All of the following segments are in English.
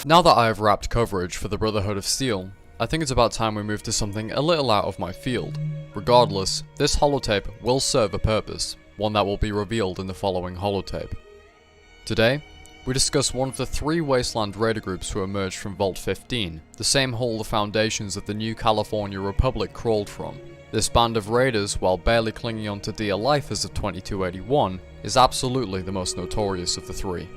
Now that I have wrapped coverage for the Brotherhood of Steel, I think it's about time we move to something a little out of my field. Regardless, this holotape will serve a purpose, one that will be revealed in the following holotape. Today, we discuss one of the 3 Wasteland raider groups who emerged from Vault 15, the same hole the foundations of the new California Republic crawled from. This band of raiders, while barely clinging on to dear life as of 2281, is absolutely the most notorious of the 3.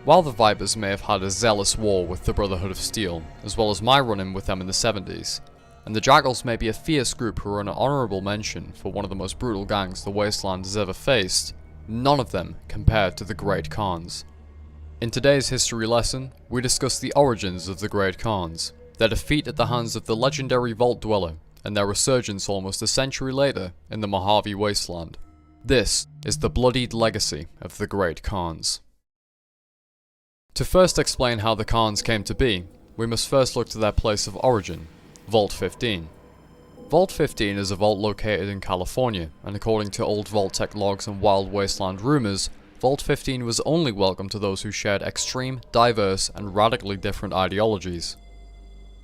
While the Vipers may have had a zealous war with the Brotherhood of Steel, as well as my run-in with them in the 70s, and the Jackals may be a fierce group who are an honourable mention for one of the most brutal gangs the Wasteland has ever faced, none of them compared to the Great Khans. In today's history lesson, we discuss the origins of the Great Khans, their defeat at the hands of the legendary Vault Dweller, and their resurgence almost a century later in the Mojave Wasteland. This is the bloodied legacy of the Great Khans. To first explain how the Khans came to be, we must first look to their place of origin, Vault 15. Vault 15 is a vault located in California, and according to old Vault-Tec logs and Wild Wasteland rumors, Vault 15 was only welcome to those who shared extreme, diverse, and radically different ideologies.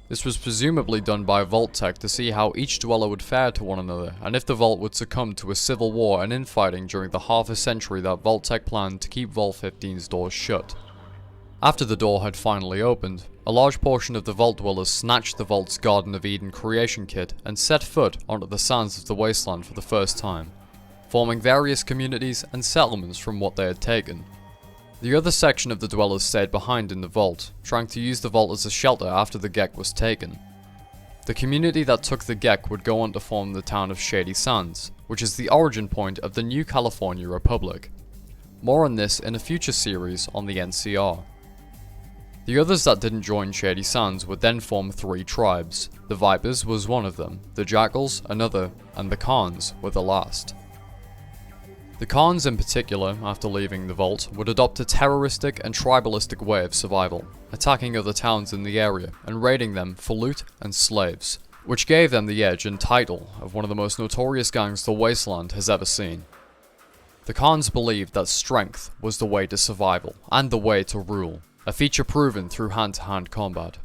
This was presumably done by Vault-Tec to see how each dweller would fare to one another, and if the Vault would succumb to a civil war and infighting during the half a century that Vault-Tec planned to keep Vault 15's doors shut. After the door had finally opened, a large portion of the Vault Dwellers snatched the Vault's Garden of Eden creation kit and set foot onto the sands of the Wasteland for the first time, forming various communities and settlements from what they had taken. The other section of the Dwellers stayed behind in the Vault, trying to use the Vault as a shelter after the Gek was taken. The community that took the Gek would go on to form the town of Shady Sands, which is the origin point of the new California Republic. More on this in a future series on the NCR. The others that didn't join Shady Sands would then form 3 tribes. The Vipers was one of them, the Jackals another, and the Khans were the last. The Khans in particular, after leaving the Vault, would adopt a terroristic and tribalistic way of survival, attacking other towns in the area and raiding them for loot and slaves, which gave them the edge and title of one of the most notorious gangs the Wasteland has ever seen. The Khans believed that strength was the way to survival and the way to rule, a feature proven through hand-to-hand combat.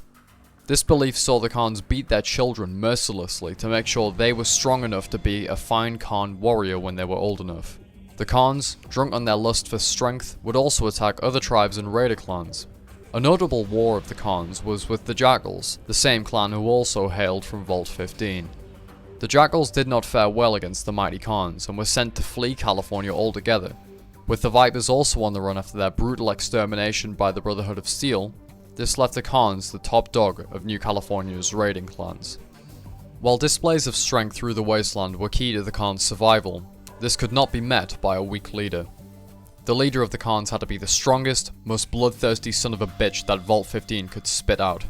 This belief saw the Khans beat their children mercilessly to make sure they were strong enough to be a fine Khan warrior when they were old enough. The Khans, drunk on their lust for strength, would also attack other tribes and raider clans. A notable war of the Khans was with the Jackals, the same clan who also hailed from Vault 15. The Jackals did not fare well against the mighty Khans and were sent to flee California altogether, with the Vipers also on the run after their brutal extermination by the Brotherhood of Steel. This left the Khans the top dog of New California's raiding clans. While displays of strength through the Wasteland were key to the Khans' survival, this could not be met by a weak leader. The leader of the Khans had to be the strongest, most bloodthirsty son of a bitch that Vault 15 could spit out.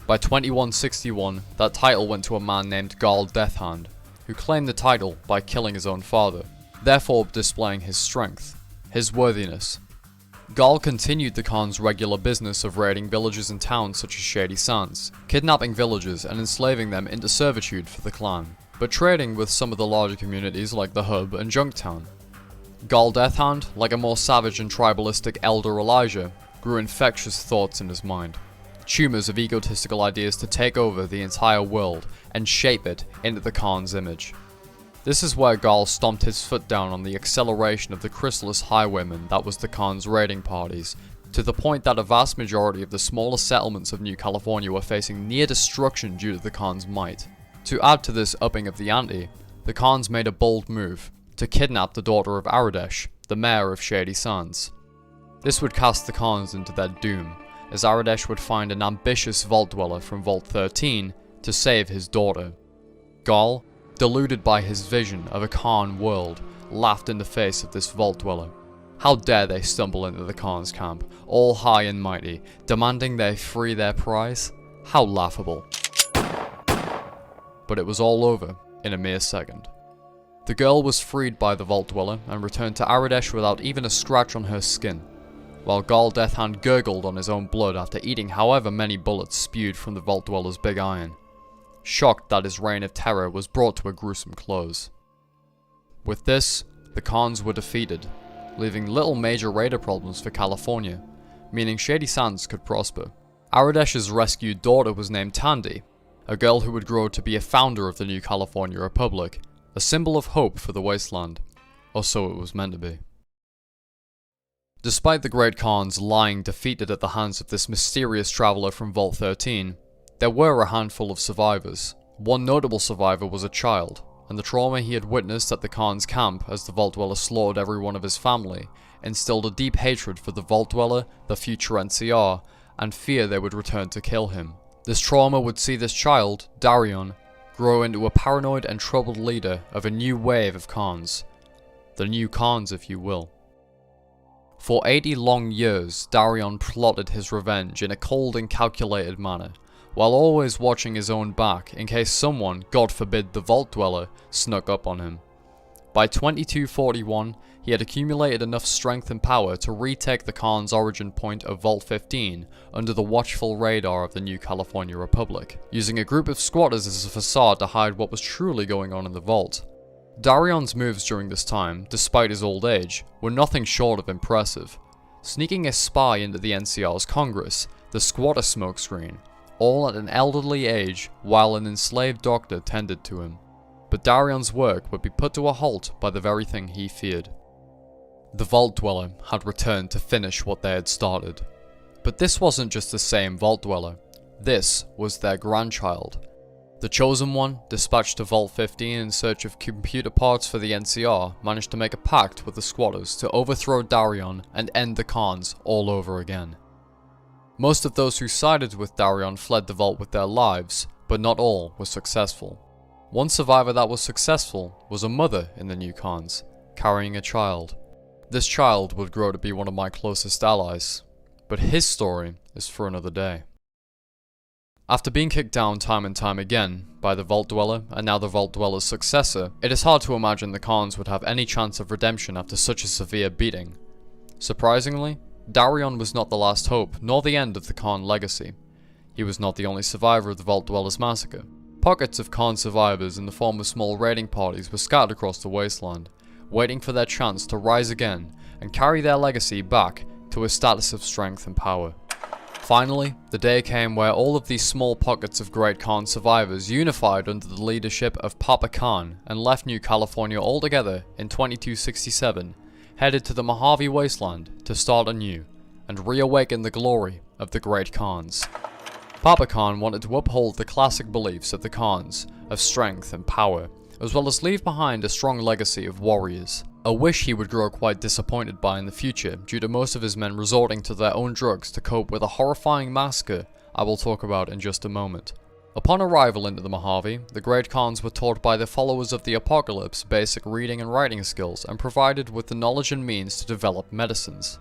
By 2161, that title went to a man named Garl Deathhand, who claimed the title by killing his own father, therefore displaying his strength, his worthiness. Garl continued the Khans' regular business of raiding villages and towns such as Shady Sands, kidnapping villagers and enslaving them into servitude for the clan, but trading with some of the larger communities like the Hub and Junktown. Garl Deathhand, like a more savage and tribalistic Elder Elijah, grew infectious thoughts in his mind, tumors of egotistical ideas to take over the entire world and shape it into the Khan's image. This is where Garl stomped his foot down on the acceleration of the chrysalis highwaymen that was the Khan's raiding parties, to the point that a vast majority of the smaller settlements of New California were facing near destruction due to the Khan's might. To add to this upping of the ante, the Khans made a bold move to kidnap the daughter of Aradesh, the mayor of Shady Sands. This would cast the Khans into their doom, as Aradesh would find an ambitious Vault Dweller from Vault 13 to save his daughter. Garl, deluded by his vision of a Khan world, laughed in the face of this Vault Dweller. How dare they stumble into the Khan's camp, all high and mighty, demanding they free their prize? How laughable. But it was all over in a mere second. The girl was freed by the Vault Dweller and returned to Aradesh without even a scratch on her skin, while Garl Deathhand gurgled on his own blood after eating however many bullets spewed from the Vault Dweller's big iron, shocked that his reign of terror was brought to a gruesome close. With this, the Khans were defeated, leaving little major raider problems for California, meaning Shady Sands could prosper. Aradesh's rescued daughter was named Tandy, a girl who would grow to be a founder of the new California Republic, a symbol of hope for the wasteland. Or so it was meant to be. Despite the Great Khans lying defeated at the hands of this mysterious traveller from Vault 13, there were a handful of survivors. One notable survivor was a child, and the trauma he had witnessed at the Khan's camp as the Vault Dweller slaughtered every one of his family instilled a deep hatred for the Vault Dweller, the future NCR, and fear they would return to kill him. This trauma would see this child, Darion, grow into a paranoid and troubled leader of a new wave of Khans. The new Khans, if you will. For 80 long years, Darion plotted his revenge in a cold and calculated manner, while always watching his own back in case someone, God forbid the Vault Dweller, snuck up on him. By 2241, he had accumulated enough strength and power to retake the Khan's origin point of Vault 15 under the watchful radar of the new California Republic, using a group of squatters as a facade to hide what was truly going on in the vault. Darion's moves during this time, despite his old age, were nothing short of impressive. Sneaking a spy into the NCR's Congress, the squatter smokescreen, all at an elderly age while an enslaved doctor tended to him. But Darion's work would be put to a halt by the very thing he feared. The Vault Dweller had returned to finish what they had started. But this wasn't just the same Vault Dweller. This was their grandchild. The Chosen One, dispatched to Vault 15 in search of computer parts for the NCR, managed to make a pact with the squatters to overthrow Darion and end the Khans all over again. Most of those who sided with Darion fled the vault with their lives, but not all were successful. One survivor that was successful was a mother in the new Khans, carrying a child. This child would grow to be one of my closest allies, but his story is for another day. After being kicked down time and time again by the Vault Dweller and now the Vault Dweller's successor, it is hard to imagine the Khans would have any chance of redemption after such a severe beating. Surprisingly, Darion was not the last hope, nor the end of the Khan legacy. He was not the only survivor of the Vault Dweller's massacre. Pockets of Khan survivors in the form of small raiding parties were scattered across the wasteland, waiting for their chance to rise again and carry their legacy back to a status of strength and power. Finally, the day came where all of these small pockets of Great Khan survivors unified under the leadership of Papa Khan and left New California altogether in 2267, headed to the Mojave Wasteland to start anew and reawaken the glory of the Great Khans. Papa Khan wanted to uphold the classic beliefs of the Khans of strength and power, as well as leave behind a strong legacy of warriors, a wish he would grow quite disappointed by in the future due to most of his men resorting to their own drugs to cope with a horrifying massacre I will talk about in just a moment. Upon arrival into the Mojave, the Great Khans were taught by the followers of the Apocalypse basic reading and writing skills and provided with the knowledge and means to develop medicines.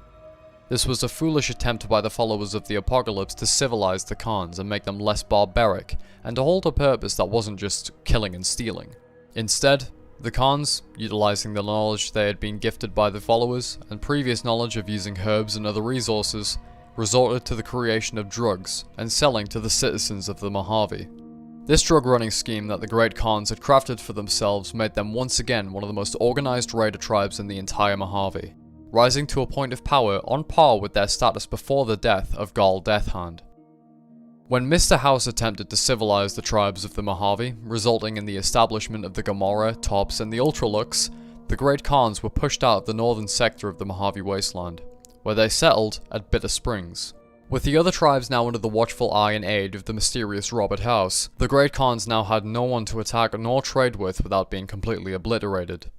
This was a foolish attempt by the followers of the Apocalypse to civilize the Khans and make them less barbaric, and to hold a purpose that wasn't just killing and stealing. Instead, the Khans, utilizing the knowledge they had been gifted by the followers and previous knowledge of using herbs and other resources, resorted to the creation of drugs and selling to the citizens of the Mojave. This drug running scheme that the Great Khans had crafted for themselves made them once again one of the most organized raider tribes in the entire Mojave, rising to a point of power on par with their status before the death of Gal Deathhand. When Mr. House attempted to civilize the tribes of the Mojave, resulting in the establishment of the Gomorrah, Tops, and the Ultralux, the Great Khans were pushed out of the northern sector of the Mojave Wasteland, where they settled at Bitter Springs. With the other tribes now under the watchful eye and aid of the mysterious Robert House, the Great Khans now had no one to attack nor trade with without being completely obliterated.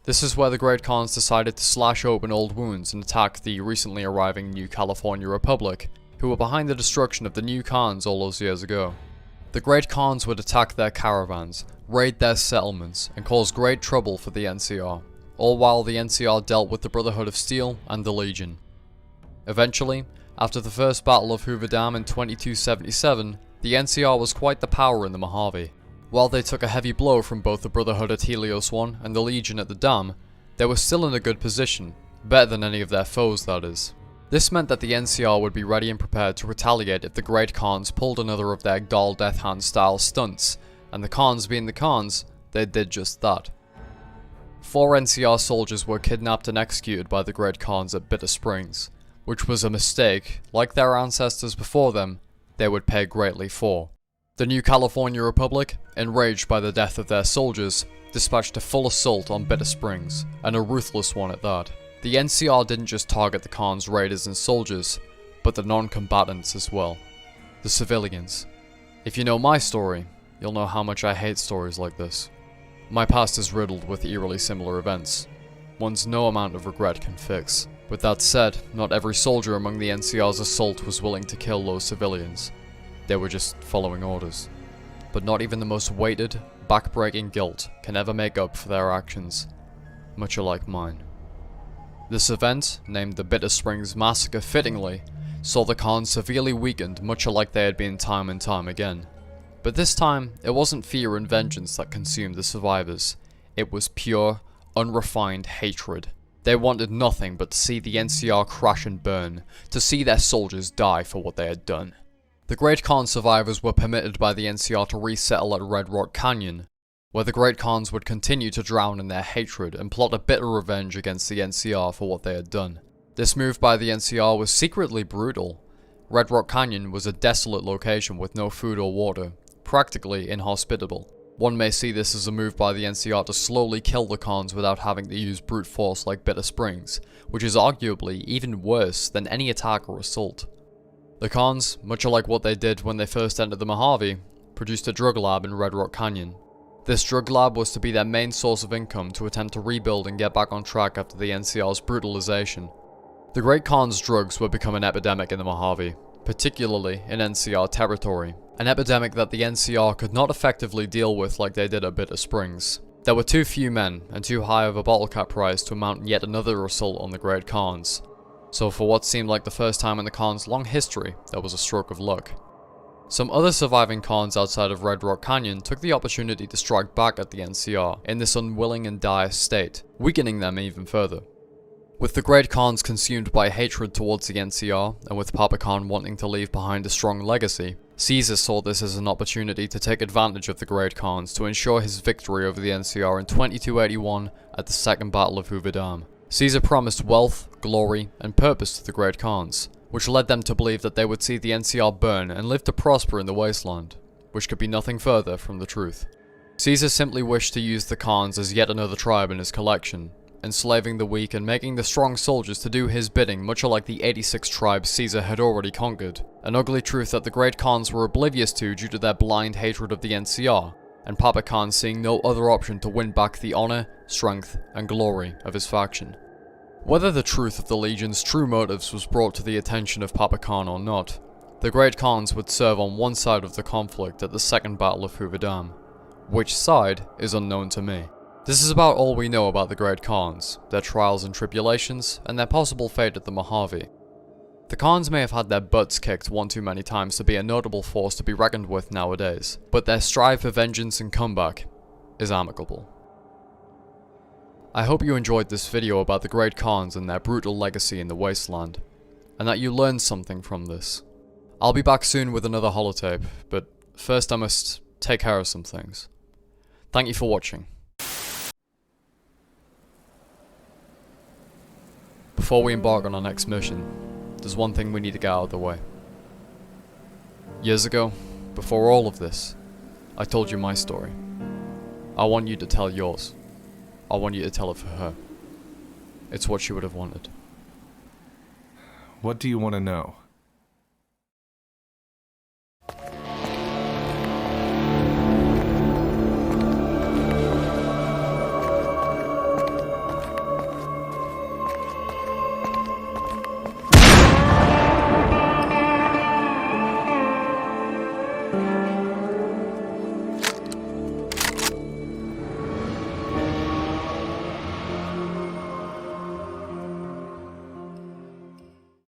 This is where the Great Khans decided to slash open old wounds and attack the recently arriving New California Republic, who were behind the destruction of the New Khans all those years ago. The Great Khans would attack their caravans, raid their settlements, and cause great trouble for the NCR, all while the NCR dealt with the Brotherhood of Steel and the Legion. Eventually, after the first Battle of Hoover Dam in 2277, the NCR was quite the power in the Mojave. While they took a heavy blow from both the Brotherhood at Helios 1 and the Legion at the Dam, they were still in a good position, better than any of their foes that is. This meant that the NCR would be ready and prepared to retaliate if the Great Khans pulled another of their Gal Deathhand style stunts, and the Khans being the Khans, they did just that. 4 NCR soldiers were kidnapped and executed by the Great Khans at Bitter Springs, which was a mistake, like their ancestors before them, they would pay greatly for. The new California Republic, enraged by the death of their soldiers, dispatched a full assault on Bitter Springs, and a ruthless one at that. The NCR didn't just target the Khan's raiders and soldiers, but the non-combatants as well. The civilians. If you know my story, you'll know how much I hate stories like this. My past is riddled with eerily similar events, ones no amount of regret can fix. With that said, not every soldier among the NCR's assault was willing to kill those civilians. They were just following orders. But not even the most weighted, back-breaking guilt can ever make up for their actions, much alike mine. This event, named the Bitter Springs Massacre fittingly, saw the Khans severely weakened much alike they had been time and time again. But this time, it wasn't fear and vengeance that consumed the survivors. It was pure, unrefined hatred. They wanted nothing but to see the NCR crash and burn, to see their soldiers die for what they had done. The Great Khan survivors were permitted by the NCR to resettle at Red Rock Canyon, where the Great Khans would continue to drown in their hatred and plot a bitter revenge against the NCR for what they had done. This move by the NCR was secretly brutal. Red Rock Canyon was a desolate location with no food or water, practically inhospitable. One may see this as a move by the NCR to slowly kill the Khans without having to use brute force like Bitter Springs, which is arguably even worse than any attack or assault. The Khans, much like what they did when they first entered the Mojave, produced a drug lab in Red Rock Canyon. This drug lab was to be their main source of income to attempt to rebuild and get back on track after the NCR's brutalization. The Great Khan's drugs would become an epidemic in the Mojave, particularly in NCR territory. An epidemic that the NCR could not effectively deal with like they did at Bitter Springs. There were too few men and too high of a bottle cap price to mount yet another assault on the Great Khans. So for what seemed like the first time in the Khans' long history, there was a stroke of luck. Some other surviving Khans outside of Red Rock Canyon took the opportunity to strike back at the NCR in this unwilling and dire state, weakening them even further. With the Great Khans consumed by hatred towards the NCR, and with Papa Khan wanting to leave behind a strong legacy, Caesar saw this as an opportunity to take advantage of the Great Khans to ensure his victory over the NCR in 2281 at the Second Battle of Hoover Dam. Caesar promised wealth, glory, and purpose to the Great Khans, which led them to believe that they would see the NCR burn and live to prosper in the wasteland, which could be nothing further from the truth. Caesar simply wished to use the Khans as yet another tribe in his collection, enslaving the weak and making the strong soldiers to do his bidding much like the 86 tribes Caesar had already conquered, an ugly truth that the Great Khans were oblivious to due to their blind hatred of the NCR, and Papa Khan seeing no other option to win back the honor, strength, and glory of his faction. Whether the truth of the Legion's true motives was brought to the attention of Papa Khan or not, the Great Khans would serve on one side of the conflict at the Second Battle of Hoover Dam. Which side is unknown to me. This is about all we know about the Great Khans, their trials and tribulations, and their possible fate at the Mojave. The Khans may have had their butts kicked one too many times to be a notable force to be reckoned with nowadays, but their strive for vengeance and comeback is amicable. I hope you enjoyed this video about the Great Khans and their brutal legacy in the wasteland, and that you learned something from this. I'll be back soon with another holotape, but first I must take care of some things. Thank you for watching. Before we embark on our next mission, there's one thing we need to get out of the way. Years ago, before all of this, I told you my story. I want you to tell yours. I want you to tell it for her. It's what she would have wanted. What do you want to know?